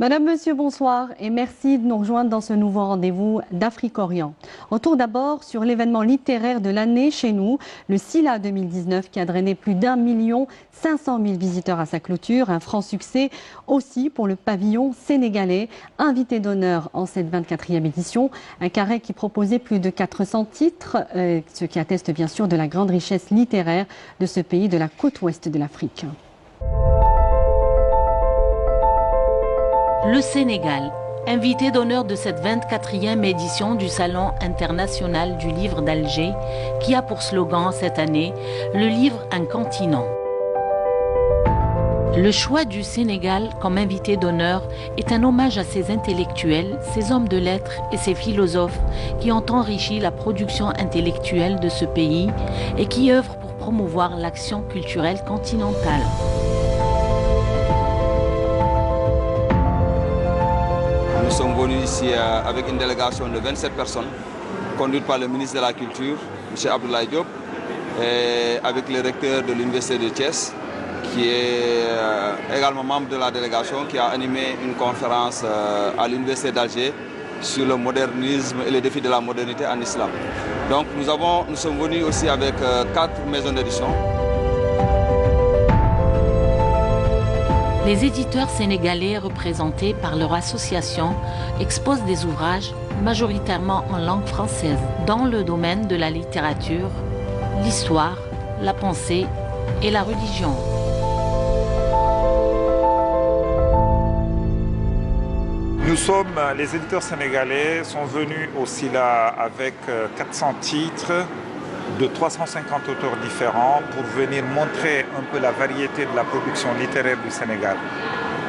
Madame, Monsieur, bonsoir et merci de nous rejoindre dans ce nouveau rendez-vous d'Afrique-Orient. Retour d'abord sur l'événement littéraire de l'année chez nous, le SILA 2019 qui a drainé plus d'1,5 million visiteurs à sa clôture. Un franc succès aussi pour le pavillon sénégalais, invité d'honneur en cette 24e édition. Un carré qui proposait plus de 400 titres, ce qui atteste bien sûr de la grande richesse littéraire de ce pays de la côte ouest de l'Afrique. Le Sénégal, invité d'honneur de cette 24e édition du Salon international du livre d'Alger, qui a pour slogan cette année « Le livre, un continent ». Le choix du Sénégal comme invité d'honneur est un hommage à ces intellectuels, ces hommes de lettres et ces philosophes qui ont enrichi la production intellectuelle de ce pays et qui œuvrent pour promouvoir l'action culturelle continentale. Nous sommes venus ici avec une délégation de 27 personnes, conduite par le ministre de la Culture, M. Abdoulaye Diop, et avec le recteur de l'Université de Thiès, qui est également membre de la délégation, qui a animé une conférence à l'Université d'Alger sur le modernisme et les défis de la modernité en islam. Donc nous sommes venus aussi avec 4 maisons d'édition. Les éditeurs sénégalais représentés par leur association exposent des ouvrages majoritairement en langue française dans le domaine de la littérature, l'histoire, la pensée et la religion. Nous sommes, les éditeurs sénégalais sont venus au SILA avec 400 titres de 350 auteurs différents pour venir montrer un peu la variété de la production littéraire du Sénégal.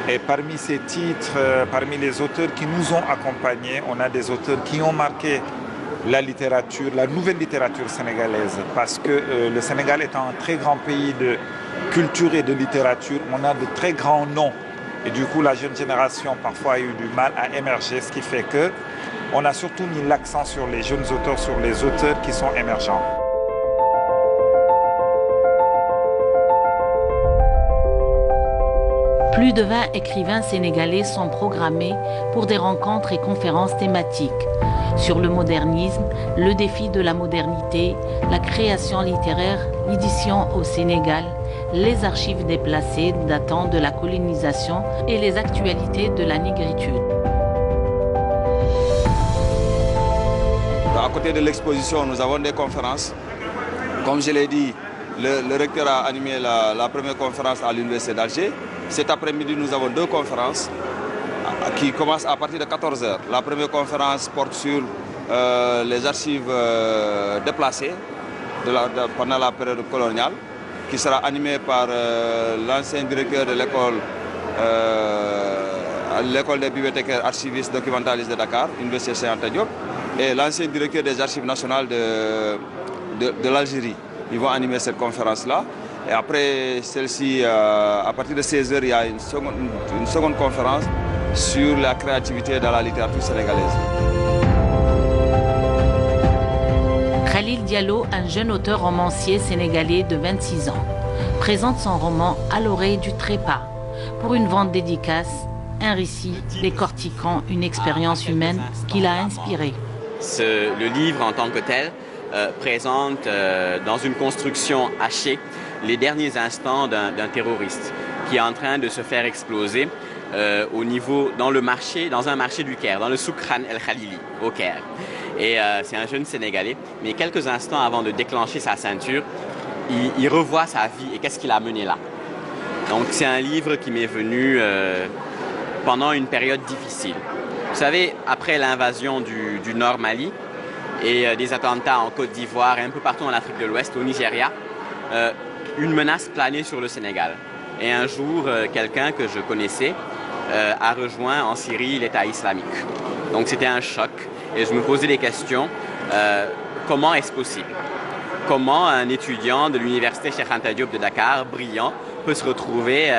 Et parmi ces titres, parmi les auteurs qui nous ont accompagnés, on a des auteurs qui ont marqué la littérature, la nouvelle littérature sénégalaise. Parce que le Sénégal étant un très grand pays de culture et de littérature, on a de très grands noms. Et du coup, la jeune génération parfois a eu du mal à émerger, ce qui fait qu'on a surtout mis l'accent sur les jeunes auteurs, sur les auteurs qui sont émergents. Plus de 20 écrivains sénégalais sont programmés pour des rencontres et conférences thématiques sur le modernisme, le défi de la modernité, la création littéraire, l'édition au Sénégal, les archives déplacées datant de la colonisation et les actualités de la négritude. À côté de l'exposition, nous avons des conférences. Comme je l'ai dit, le recteur a animé la première conférence à l'Université d'Alger. Cet après-midi, nous avons 2 conférences qui commencent à partir de 14 h. La première conférence porte sur les archives déplacées pendant la période coloniale, qui sera animée par l'ancien directeur de l'école des bibliothécaires archivistes documentalistes de Dakar, Université Cheikh Anta Diop, et l'ancien directeur des archives nationales de l'Algérie. Ils vont animer cette conférence-là. Et après celle-ci, à partir de 16 h, il y a une seconde conférence sur la créativité dans la littérature sénégalaise. Khalil Diallo, un jeune auteur romancier sénégalais de 26 ans, présente son roman À l'oreille du trépas pour une vente dédicace, un récit décortiquant une expérience humaine qui l'a inspiré. Le livre en tant que tel présente dans une construction hachée les derniers instants d'un terroriste qui est en train de se faire exploser dans un marché du Caire, dans le souk Khan El Khalili au Caire. Et c'est un jeune Sénégalais, mais quelques instants avant de déclencher sa ceinture, il revoit sa vie et qu'est-ce qui l'a mené là. Donc c'est un livre qui m'est venu pendant une période difficile. Vous savez, après l'invasion du Nord Mali et des attentats en Côte d'Ivoire et un peu partout en Afrique de l'Ouest, au Nigeria, une menace planait sur le Sénégal. Et un jour, quelqu'un que je connaissais a rejoint en Syrie l'État islamique. Donc c'était un choc et je me posais des questions. Comment est-ce possible? Comment un étudiant de l'université Cheikh Anta Diop de Dakar, brillant, peut se retrouver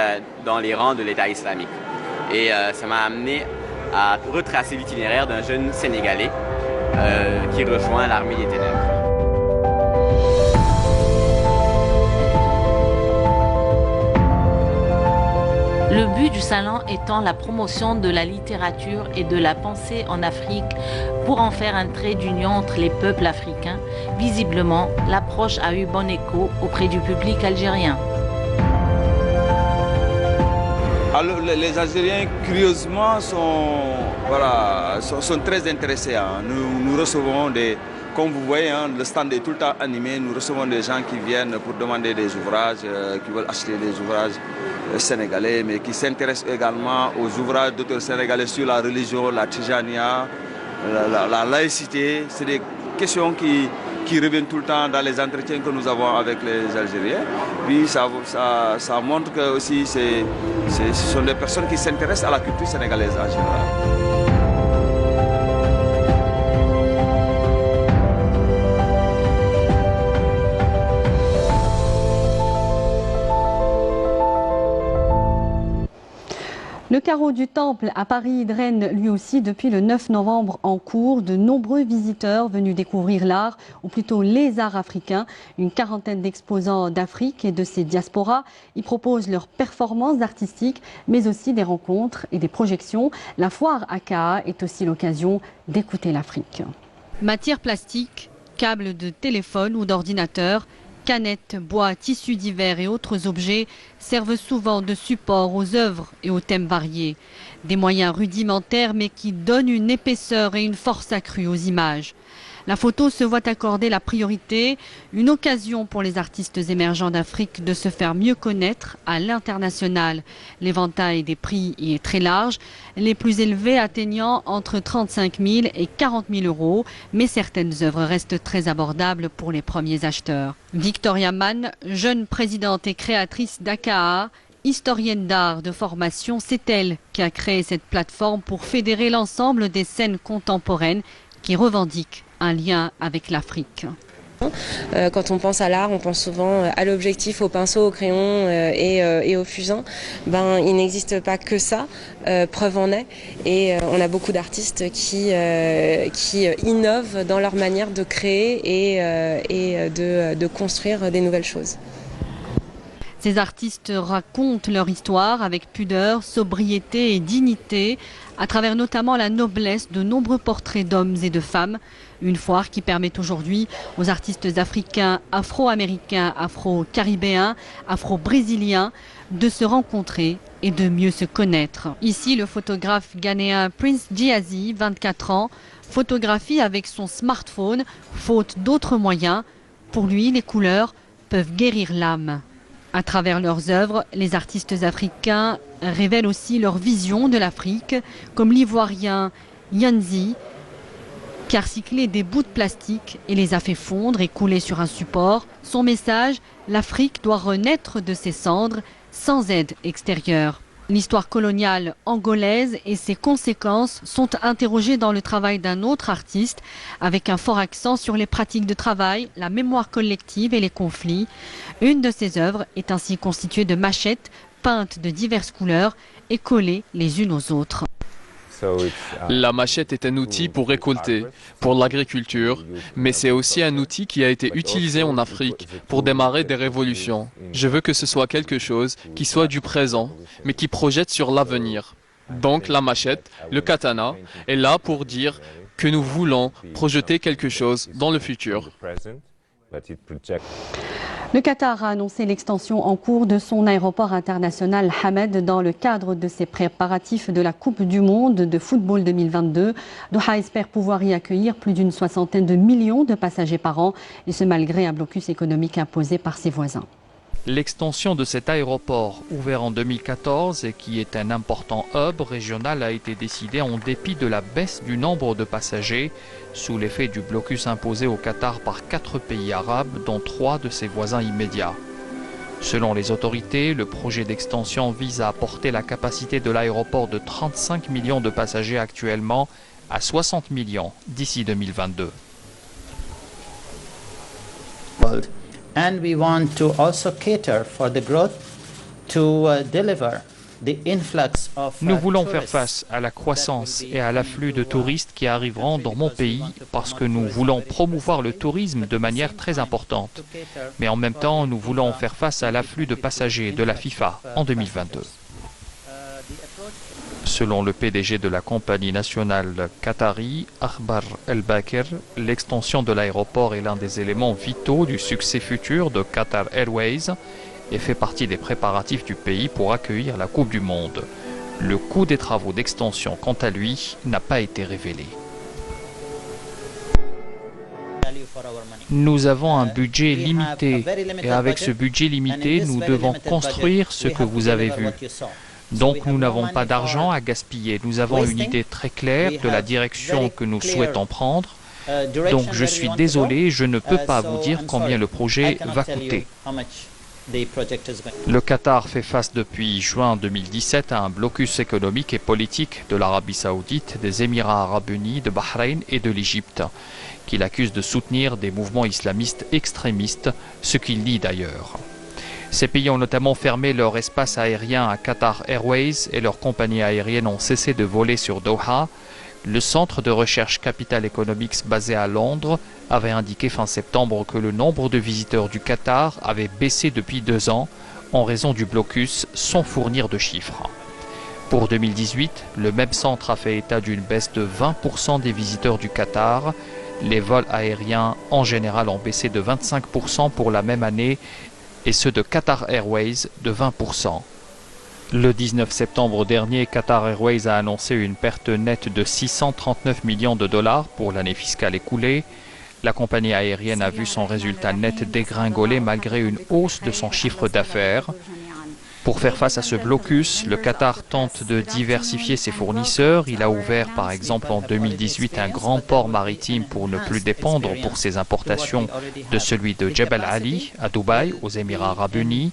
dans les rangs de l'État islamique? Et ça m'a amené à retracer l'itinéraire d'un jeune Sénégalais qui rejoint l'armée des ténèbres. Le but du salon étant la promotion de la littérature et de la pensée en Afrique pour en faire un trait d'union entre les peuples africains. Visiblement, l'approche a eu bon écho auprès du public algérien. Alors, les Algériens, curieusement, sont très intéressés. Hein. Nous recevons comme vous voyez, hein, le stand est tout le temps animé. Nous recevons des gens qui viennent pour demander des ouvrages, qui veulent acheter des ouvrages sénégalais, mais qui s'intéressent également aux ouvrages d'auteurs sénégalais sur la religion, la tijania, la laïcité. C'est des questions qui reviennent tout le temps dans les entretiens que nous avons avec les Algériens. Puis ça montre que aussi ce sont des personnes qui s'intéressent à la culture sénégalaise en général. Le carreau du Temple à Paris draine lui aussi depuis le 9 novembre en cours. De nombreux visiteurs venus découvrir l'art, ou plutôt les arts africains. Une quarantaine d'exposants d'Afrique et de ses diasporas y proposent leurs performances artistiques, mais aussi des rencontres et des projections. La foire AKA est aussi l'occasion d'écouter l'Afrique. Matières plastiques, câbles de téléphone ou d'ordinateur, canettes, bois, tissus divers et autres objets servent souvent de support aux œuvres et aux thèmes variés. Des moyens rudimentaires mais qui donnent une épaisseur et une force accrue aux images. La photo se voit accorder la priorité, une occasion pour les artistes émergents d'Afrique de se faire mieux connaître à l'international. L'éventail des prix y est très large, les plus élevés atteignant entre 35 000 et 40 000 euros, mais certaines œuvres restent très abordables pour les premiers acheteurs. Victoria Mann, jeune présidente et créatrice d'AKA, historienne d'art de formation, c'est elle qui a créé cette plateforme pour fédérer l'ensemble des scènes contemporaines qui revendiquent un lien avec l'Afrique. Quand on pense à l'art, on pense souvent à l'objectif, au pinceau, au crayon et au fusain. Il n'existe pas que ça, preuve en est. Et on a beaucoup d'artistes qui innovent dans leur manière de créer et de construire des nouvelles choses. Ces artistes racontent leur histoire avec pudeur, sobriété et dignité, à travers notamment la noblesse de nombreux portraits d'hommes et de femmes. Une foire qui permet aujourd'hui aux artistes africains, afro-américains, afro-caribéens, afro-brésiliens de se rencontrer et de mieux se connaître. Ici, le photographe ghanéen Prince Giazi, 24 ans, photographie avec son smartphone, faute d'autres moyens. Pour lui, les couleurs peuvent guérir l'âme. À travers leurs œuvres, les artistes africains révèlent aussi leur vision de l'Afrique, comme l'ivoirien Yanzi, qui a recyclé des bouts de plastique et les a fait fondre et couler sur un support. Son message, l'Afrique doit renaître de ses cendres sans aide extérieure. L'histoire coloniale angolaise et ses conséquences sont interrogées dans le travail d'un autre artiste, avec un fort accent sur les pratiques de travail, la mémoire collective et les conflits. Une de ses œuvres est ainsi constituée de machettes peintes de diverses couleurs et collées les unes aux autres. La machette est un outil pour récolter, pour l'agriculture, mais c'est aussi un outil qui a été utilisé en Afrique pour démarrer des révolutions. Je veux que ce soit quelque chose qui soit du présent, mais qui projette sur l'avenir. Donc la machette, le katana, est là pour dire que nous voulons projeter quelque chose dans le futur. Le Qatar a annoncé l'extension en cours de son aéroport international Hamed dans le cadre de ses préparatifs de la Coupe du Monde de football 2022. Doha espère pouvoir y accueillir plus d'une soixantaine de millions de passagers par an, et ce malgré un blocus économique imposé par ses voisins. L'extension de cet aéroport, ouvert en 2014 et qui est un important hub régional, a été décidée en dépit de la baisse du nombre de passagers, sous l'effet du blocus imposé au Qatar par 4 pays arabes, dont 3 de ses voisins immédiats. Selon les autorités, le projet d'extension vise à porter la capacité de l'aéroport de 35 millions de passagers actuellement à 60 millions d'ici 2022. And we want to also cater for the growth to deliver the influx of Nous voulons faire face à la croissance et à l'afflux de touristes qui arriveront dans mon pays parce que nous voulons promouvoir le tourisme de manière très importante. Mais en même temps, nous voulons faire face à l'afflux de passagers de la FIFA en 2022. Selon le PDG de la compagnie nationale qatari, Akhbar El-Bakr, l'extension de l'aéroport est l'un des éléments vitaux du succès futur de Qatar Airways et fait partie des préparatifs du pays pour accueillir la Coupe du Monde. Le coût des travaux d'extension, quant à lui, n'a pas été révélé. Nous avons un budget limité et avec ce budget limité, nous devons construire ce que vous avez vu. Donc nous n'avons pas d'argent à gaspiller. Nous avons une idée très claire de la direction que nous souhaitons prendre. Donc je suis désolé, je ne peux pas vous dire combien le projet va coûter. Le Qatar fait face depuis juin 2017 à un blocus économique et politique de l'Arabie Saoudite, des Émirats Arabes Unis, de Bahreïn et de l'Égypte, qu'il accuse de soutenir des mouvements islamistes extrémistes, ce qu'il nie d'ailleurs. Ces pays ont notamment fermé leur espace aérien à Qatar Airways et leurs compagnies aériennes ont cessé de voler sur Doha. Le centre de recherche Capital Economics basé à Londres avait indiqué fin septembre que le nombre de visiteurs du Qatar avait baissé depuis 2 ans en raison du blocus sans fournir de chiffres. Pour 2018, le même centre a fait état d'une baisse de 20% des visiteurs du Qatar. Les vols aériens en général ont baissé de 25% pour la même année et ceux de Qatar Airways de 20%. Le 19 septembre dernier, Qatar Airways a annoncé une perte nette de 639 millions de dollars pour l'année fiscale écoulée. La compagnie aérienne a vu son résultat net dégringoler malgré une hausse de son chiffre d'affaires. Pour faire face à ce blocus, le Qatar tente de diversifier ses fournisseurs. Il a ouvert par exemple en 2018 un grand port maritime pour ne plus dépendre pour ses importations de celui de Jebel Ali à Dubaï, aux Émirats Arabes Unis.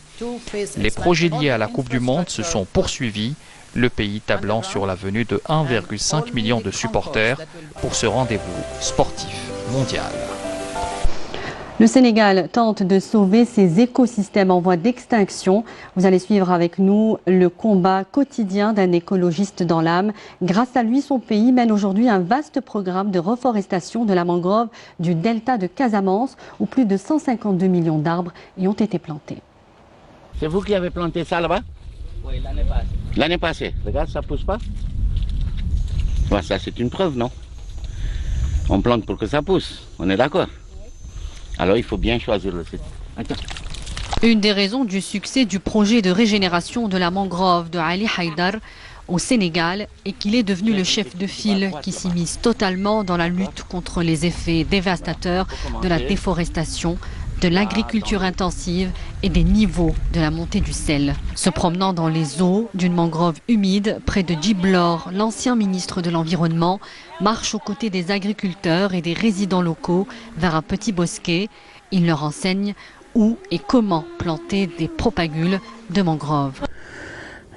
Les projets liés à la Coupe du Monde se sont poursuivis, le pays tablant sur la venue de 1,5 million de supporters pour ce rendez-vous sportif mondial. Le Sénégal tente de sauver ses écosystèmes en voie d'extinction. Vous allez suivre avec nous le combat quotidien d'un écologiste dans l'âme. Grâce à lui, son pays mène aujourd'hui un vaste programme de reforestation de la mangrove du delta de Casamance, où plus de 152 millions d'arbres y ont été plantés. C'est vous qui avez planté ça là-bas? Oui, l'année passée. L'année passée. Regarde, ça pousse pas? Ouais, ça c'est une preuve, non? On plante pour que ça pousse, on est d'accord? Alors il faut bien choisir le site. Attends. Une des raisons du succès du projet de régénération de la mangrove de Ali Haïdar au Sénégal est qu'il est devenu le chef de file qui s'immisce totalement dans la lutte contre les effets dévastateurs de la déforestation, de l'agriculture intensive et des niveaux de la montée du sel. Se promenant dans les eaux d'une mangrove humide près de Djiblor, l'ancien ministre de l'Environnement marche aux côtés des agriculteurs et des résidents locaux vers un petit bosquet. Il leur enseigne où et comment planter des propagules de mangrove.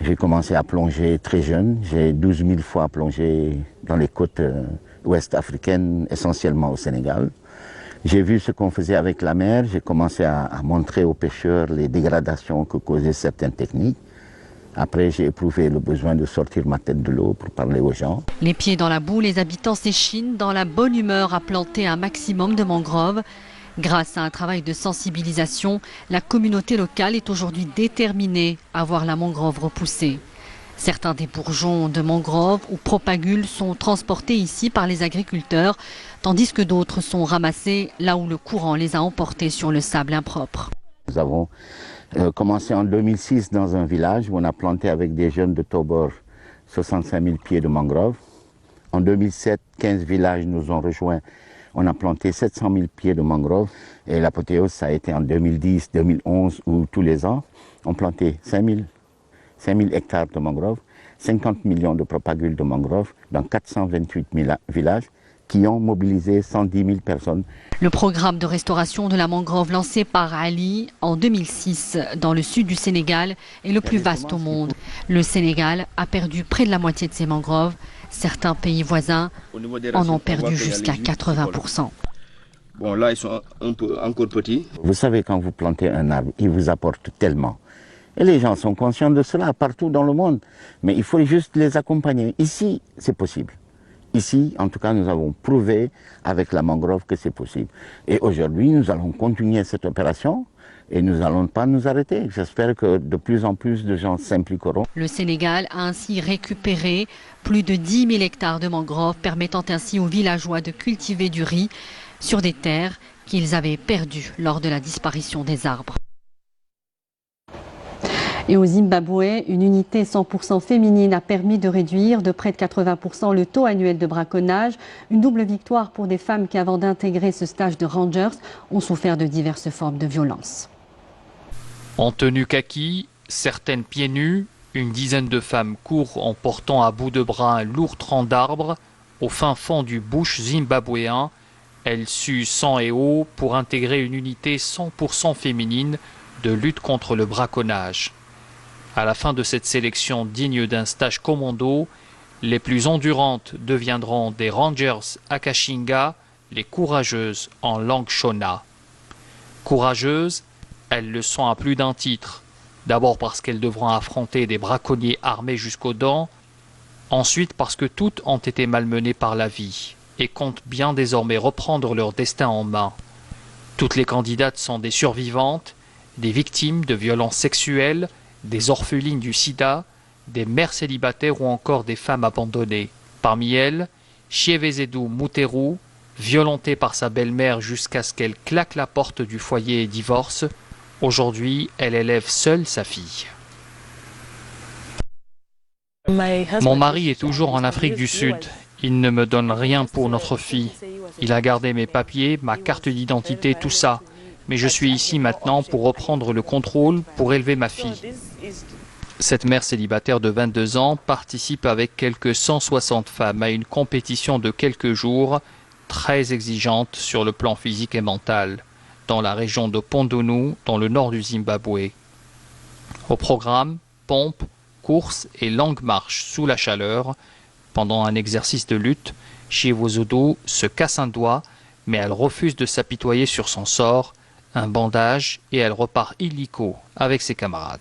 J'ai commencé à plonger très jeune. J'ai 12 000 fois plongé dans les côtes ouest africaines, essentiellement au Sénégal. J'ai vu ce qu'on faisait avec la mer. J'ai commencé à montrer aux pêcheurs les dégradations que causaient certaines techniques. Après, j'ai éprouvé le besoin de sortir ma tête de l'eau pour parler aux gens. Les pieds dans la boue, les habitants s'échinent dans la bonne humeur à planter un maximum de mangroves. Grâce à un travail de sensibilisation, la communauté locale est aujourd'hui déterminée à voir la mangrove repousser. Certains des bourgeons de mangrove ou propagules sont transportés ici par les agriculteurs, tandis que d'autres sont ramassés là où le courant les a emportés sur le sable impropre. Nous avons commencé en 2006 dans un village où on a planté avec des jeunes de Tobor 65 000 pieds de mangrove. En 2007, 15 villages nous ont rejoints. On a planté 700 000 pieds de mangrove. Et l'apothéose, ça a été en 2010, 2011, où tous les ans, on plantait 5 000 hectares de mangrove, 50 millions de propagules de mangrove dans 428 villages qui ont mobilisé 110 000 personnes. Le programme de restauration de la mangrove lancé par Ali en 2006 dans le sud du Sénégal est le plus vaste au monde. Le Sénégal a perdu près de la moitié de ses mangroves. Certains pays voisins en ont perdu jusqu'à 80%. Bon, là, ils sont un peu encore petits. Vous savez, quand vous plantez un arbre, il vous apporte tellement. Et les gens sont conscients de cela partout dans le monde. Mais il faut juste les accompagner. Ici, c'est possible. Ici, en tout cas, nous avons prouvé avec la mangrove que c'est possible. Et aujourd'hui, nous allons continuer cette opération et nous n'allons pas nous arrêter. J'espère que de plus en plus de gens s'impliqueront. Le Sénégal a ainsi récupéré plus de 10 000 hectares de mangroves, permettant ainsi aux villageois de cultiver du riz sur des terres qu'ils avaient perdues lors de la disparition des arbres. Et au Zimbabwe, une unité 100% féminine a permis de réduire de près de 80% le taux annuel de braconnage. Une double victoire pour des femmes qui, avant d'intégrer ce stage de Rangers, ont souffert de diverses formes de violence. En tenue kaki, certaines pieds nus, une dizaine de femmes courent en portant à bout de bras un lourd tronc d'arbre au fin fond du bush zimbabwéen. Elles suent sang et eau pour intégrer une unité 100% féminine de lutte contre le braconnage. À la fin de cette sélection digne d'un stage commando, les plus endurantes deviendront des Rangers Akashinga, les courageuses en langue Shona. Courageuses, elles le sont à plus d'un titre. D'abord parce qu'elles devront affronter des braconniers armés jusqu'aux dents, ensuite parce que toutes ont été malmenées par la vie et comptent bien désormais reprendre leur destin en main. Toutes les candidates sont des survivantes, des victimes de violences sexuelles, des orphelines du sida, des mères célibataires ou encore des femmes abandonnées. Parmi elles, Chievezedou Muteru, violentée par sa belle-mère jusqu'à ce qu'elle claque la porte du foyer et divorce. Aujourd'hui, elle élève seule sa fille. Mon mari est toujours en Afrique du Sud. Il ne me donne rien pour notre fille. Il a gardé mes papiers, ma carte d'identité, tout ça. Mais je suis ici maintenant pour reprendre le contrôle, pour élever ma fille. Cette mère célibataire de 22 ans participe avec quelques 160 femmes à une compétition de quelques jours, très exigeante sur le plan physique et mental, dans la région de Pondonu, dans le nord du Zimbabwe. Au programme, pompes, courses et longues marches sous la chaleur. Pendant un exercice de lutte, Chievezedou se casse un doigt, mais elle refuse de s'apitoyer sur son sort. Un bandage et elle repart illico avec ses camarades.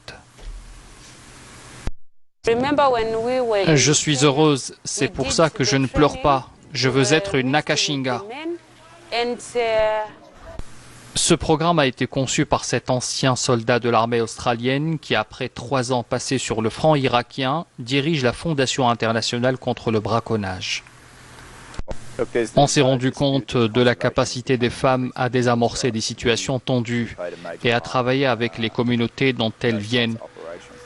Je suis heureuse, c'est pour ça que je ne pleure pas. Je veux être une Akashinga. Ce programme a été conçu par cet ancien soldat de l'armée australienne qui, après 3 ans passés sur le front irakien, dirige la Fondation internationale contre le braconnage. On s'est rendu compte de la capacité des femmes à désamorcer des situations tendues et à travailler avec les communautés dont elles viennent.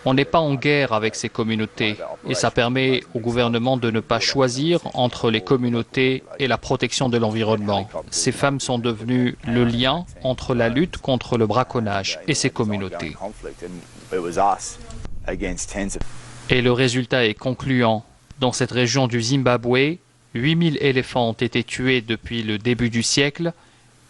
On n'est pas en guerre avec ces communautés et ça permet au gouvernement de ne pas choisir entre les communautés et la protection de l'environnement. Ces femmes sont devenues le lien entre la lutte contre le braconnage et ces communautés. Et le résultat est concluant. Dans cette région du Zimbabwe, 8000 éléphants ont été tués depuis le début du siècle,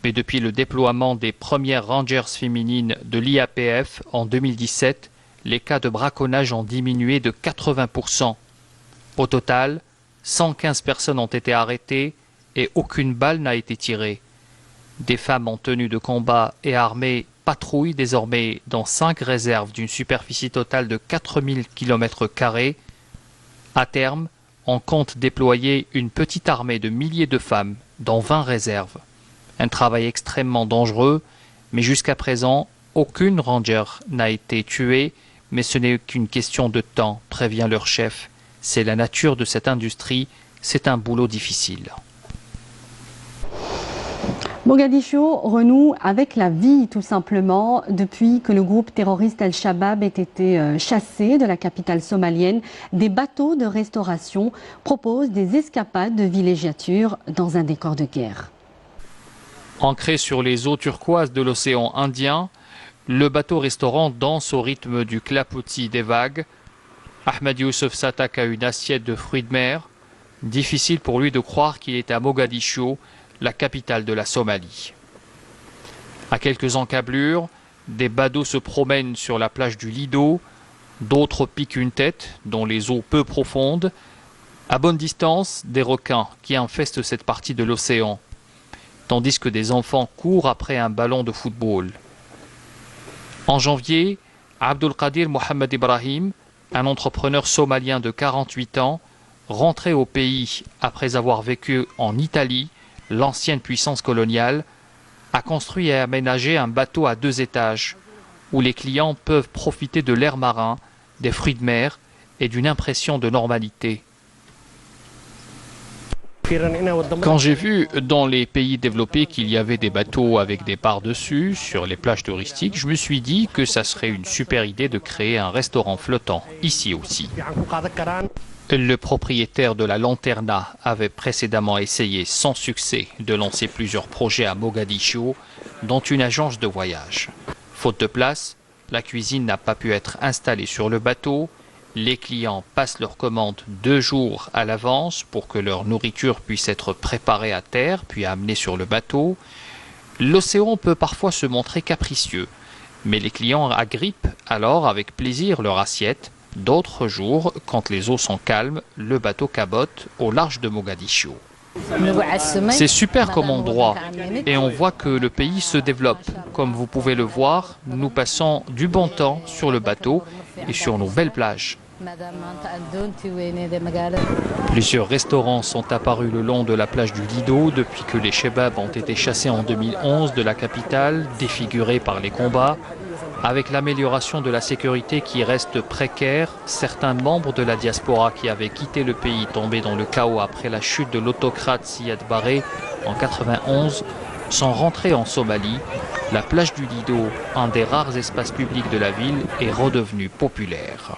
mais depuis le déploiement des premières rangers féminines de l'IAPF en 2017, les cas de braconnage ont diminué de 80%. Au total, 115 personnes ont été arrêtées et aucune balle n'a été tirée. Des femmes en tenue de combat et armées patrouillent désormais dans 5 réserves d'une superficie totale de 4000 km². À terme, on compte déployer une petite armée de milliers de femmes dans 20 réserves. Un travail extrêmement dangereux, mais jusqu'à présent, aucune ranger n'a été tuée, mais ce n'est qu'une question de temps, prévient leur chef. C'est la nature de cette industrie, c'est un boulot difficile. Mogadiscio renoue avec la vie tout simplement depuis que le groupe terroriste Al-Shabaab ait été chassé de la capitale somalienne. Des bateaux de restauration proposent des escapades de villégiature dans un décor de guerre. Ancré sur les eaux turquoises de l'océan Indien, le bateau-restaurant danse au rythme du clapotis des vagues. Ahmed Youssef s'attaque à une assiette de fruits de mer. Difficile pour lui de croire qu'il est à Mogadiscio, la capitale de la Somalie. À quelques encablures, des badauds se promènent sur la plage du Lido, d'autres piquent une tête, dans les eaux peu profondes. À bonne distance, des requins qui infestent cette partie de l'océan, tandis que des enfants courent après un ballon de football. En janvier, Abdulkadir Mohamed Ibrahim, un entrepreneur somalien de 48 ans, rentré au pays après avoir vécu en Italie, l'ancienne puissance coloniale, a construit et aménagé un bateau à 2 étages, où les clients peuvent profiter de l'air marin, des fruits de mer et d'une impression de normalité. Quand j'ai vu dans les pays développés qu'il y avait des bateaux avec des bars dessus sur les plages touristiques, je me suis dit que ça serait une super idée de créer un restaurant flottant ici aussi. Le propriétaire de la Lanterna avait précédemment essayé sans succès de lancer plusieurs projets à Mogadiscio, dont une agence de voyage. Faute de place, la cuisine n'a pas pu être installée sur le bateau. Les clients passent leurs commandes 2 jours à l'avance pour que leur nourriture puisse être préparée à terre puis amenée sur le bateau. L'océan peut parfois se montrer capricieux, mais les clients agrippent alors avec plaisir leur assiette. D'autres jours, quand les eaux sont calmes, le bateau cabote au large de Mogadiscio. C'est super comme endroit et on voit que le pays se développe. Comme vous pouvez le voir, nous passons du bon temps sur le bateau et sur nos belles plages. Plusieurs restaurants sont apparus le long de la plage du Lido depuis que les Chebabs ont été chassés en 2011 de la capitale, défigurés par les combats. Avec l'amélioration de la sécurité qui reste précaire, certains membres de la diaspora qui avaient quitté le pays tombé dans le chaos après la chute de l'autocrate Siad Barre en 1991 sont rentrés en Somalie. La plage du Lido, un des rares espaces publics de la ville, est redevenue populaire.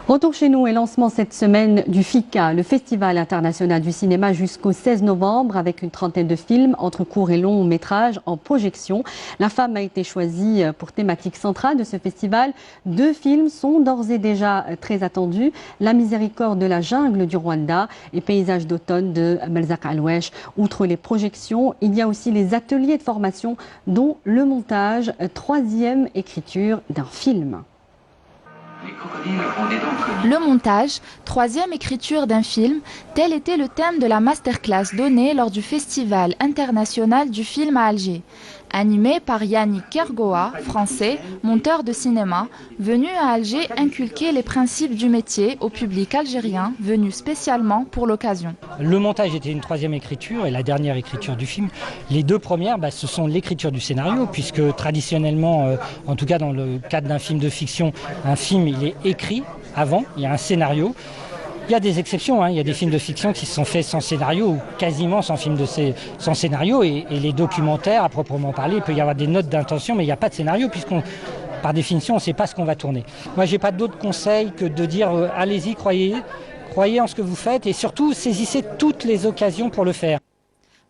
Retour chez nous et lancement cette semaine du FICA, le Festival international du cinéma, jusqu'au 16 novembre avec une trentaine de films entre courts et longs métrages en projection. La femme a été choisie pour thématique centrale de ce festival. 2 films sont d'ores et déjà très attendus. La miséricorde de la jungle du Rwanda et Paysages d'automne de Melzak Alwesh. Outre les projections, il y a aussi les ateliers de formation dont le montage, 3e écriture d'un film. Le montage, 3e écriture d'un film, tel était le thème de la masterclass donnée lors du Festival international du film à Alger. Animé par Yannick Kergoa, français, monteur de cinéma, venu à Alger inculquer les principes du métier au public algérien venu spécialement pour l'occasion. Le montage était une 3e écriture et la dernière écriture du film. Les 2 premières, ce sont l'écriture du scénario, puisque traditionnellement, en tout cas dans le cadre d'un film de fiction, un film il est écrit avant, il y a un scénario. Il y a des exceptions, il y a des films de fiction qui se sont faits sans scénario ou quasiment sans scénario et les documentaires à proprement parler, il peut y avoir des notes d'intention mais il n'y a pas de scénario puisqu'on, par définition, on ne sait pas ce qu'on va tourner. Moi, j'ai pas d'autre conseil que de dire allez-y, croyez en ce que vous faites et surtout saisissez toutes les occasions pour le faire.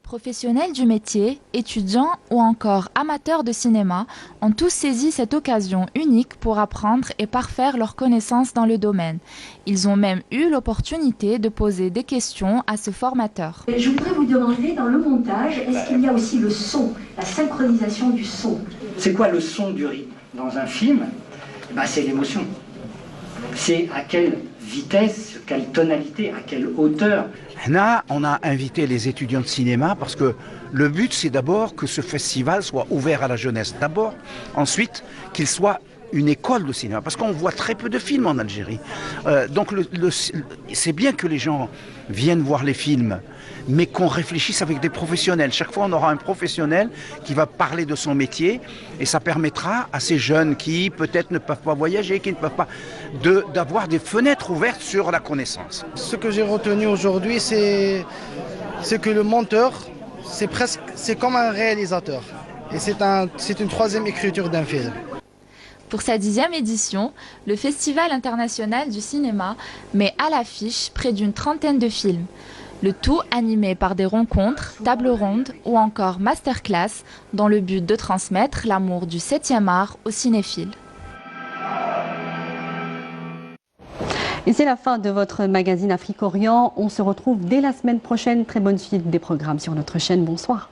Professionnels du métier, étudiants ou encore amateurs de cinéma ont tous saisi cette occasion unique pour apprendre et parfaire leurs connaissances dans le domaine. Ils ont même eu l'opportunité de poser des questions à ce formateur. Je voudrais vous demander, dans le montage, est-ce qu'il y a aussi le son, la synchronisation du son? C'est quoi le son du rythme? Dans un film, c'est l'émotion. C'est à quelle vitesse, quelle tonalité, à quelle hauteur. Là, on a invité les étudiants de cinéma parce que le but, c'est d'abord que ce festival soit ouvert à la jeunesse. D'abord, ensuite, qu'il soit une école de cinéma, parce qu'on voit très peu de films en Algérie. Donc c'est bien que les gens viennent voir les films, mais qu'on réfléchisse avec des professionnels. Chaque fois, on aura un professionnel qui va parler de son métier, et ça permettra à ces jeunes qui peut-être ne peuvent pas voyager, qui ne peuvent pas, d'avoir des fenêtres ouvertes sur la connaissance. Ce que j'ai retenu aujourd'hui, c'est que le monteur, c'est comme un réalisateur. Et c'est une 3e écriture d'un film. Pour sa 10e édition, le Festival international du cinéma met à l'affiche près d'une trentaine de films. Le tout animé par des rencontres, tables rondes ou encore masterclass dans le but de transmettre l'amour du 7e art aux cinéphiles. Et c'est la fin de votre magazine Afrique-Orient. On se retrouve dès la semaine prochaine. Très bonne suite des programmes sur notre chaîne. Bonsoir.